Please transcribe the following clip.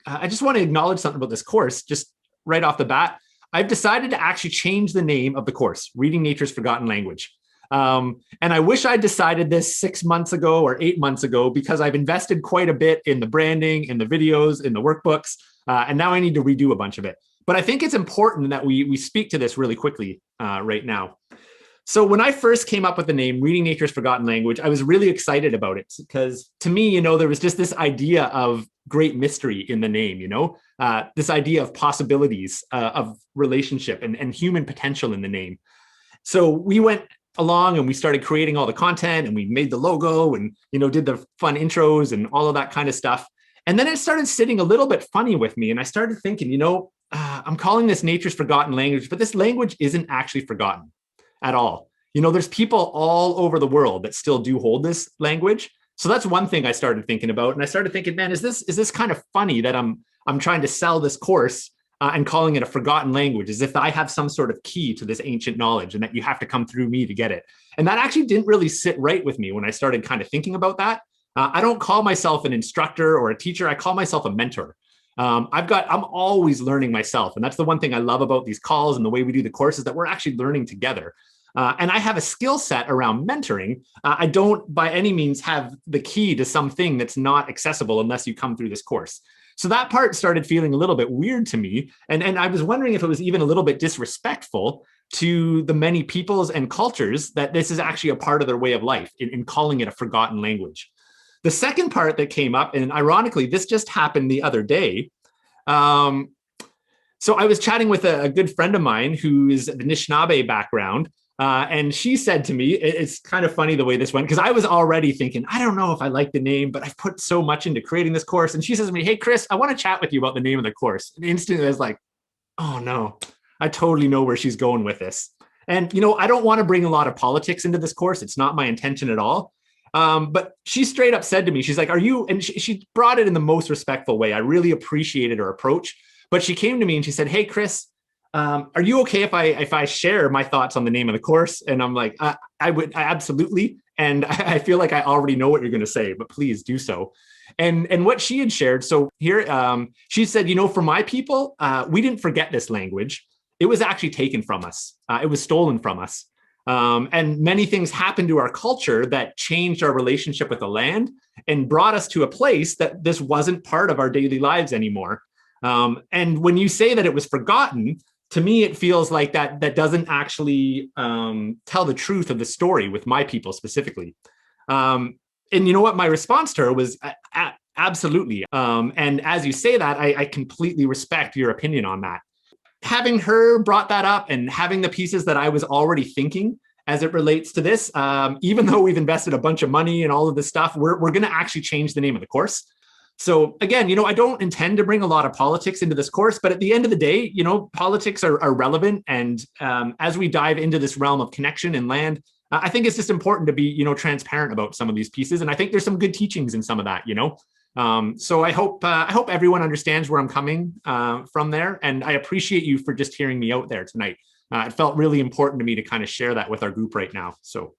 I just want to acknowledge something about this course just right off the bat. I've decided to actually change the name of the course, Reading Nature's Forgotten Language. And I wish I decided this 6 months ago or 8 months ago, because I've invested quite a bit in the branding, in the videos, in the workbooks, and now I need to redo a bunch of it. But I think it's important that we speak to this really quickly right now. So when I first came up with the name Reading Nature's Forgotten Language, I was really excited about it because to me, there was just this idea of great mystery in the name, this idea of possibilities of relationship and human potential in the name. So we went along and we started creating all the content and we made the logo and, did the fun intros and all of that kind of stuff. And then it started sitting a little bit funny with me. And I started thinking, I'm calling this Nature's Forgotten Language, but this language isn't actually forgotten at all. There's people all over the world that still do hold this language. So that's one thing I started thinking about. And I started thinking, man, is this kind of funny that I'm trying to sell this course and calling it a forgotten language, as if I have some sort of key to this ancient knowledge and that you have to come through me to get it. And that actually didn't really sit right with me when I started kind of thinking about that. I don't call myself an instructor or a teacher. I call myself a mentor. I'm always learning myself. And that's the one thing I love about these calls and the way we do the courses, that we're actually learning together. And I have a skill set around mentoring. I don't by any means have the key to something that's not accessible unless you come through this course. So that part started feeling a little bit weird to me. And I was wondering if it was even a little bit disrespectful to the many peoples and cultures that this is actually a part of their way of life in calling it a forgotten language. The second part that came up, and ironically, this just happened the other day. So I was chatting with a good friend of mine who is the Anishinaabe background. And she said to me, it's kind of funny the way this went, because I was already thinking, I don't know if I like the name, but I've put so much into creating this course. And she says to me, hey, Chris, I want to chat with you about the name of the course. And instantly I was like, oh no, I totally know where she's going with this. And, I don't want to bring a lot of politics into this course. It's not my intention at all. But she straight up said to me, she's like, are you, and she brought it in the most respectful way. I really appreciated her approach, but she came to me and she said, hey, Chris, are you okay if I share my thoughts on the name of the course? And I'm like, I would absolutely. And I feel like I already know what you're going to say, but please do so. And what she had shared. So here, she said, for my people, we didn't forget this language. It was actually taken from us. It was stolen from us. And many things happened to our culture that changed our relationship with the land and brought us to a place that this wasn't part of our daily lives anymore. And when you say that it was forgotten, to me, it feels like that doesn't actually tell the truth of the story with my people specifically. And you know what? My response to her was absolutely. And as you say that, I completely respect your opinion on that. Having her brought that up and having the pieces that I was already thinking as it relates to this, even though we've invested a bunch of money and all of this stuff, we're going to actually change the name of the course. So again, I don't intend to bring a lot of politics into this course, but at the end of the day, politics are relevant. And as we dive into this realm of connection and land, I think it's just important to be, transparent about some of these pieces. And I think there's some good teachings in some of that, So I hope everyone understands where I'm coming from there. And I appreciate you for just hearing me out there tonight. It felt really important to me to kind of share that with our group right now. So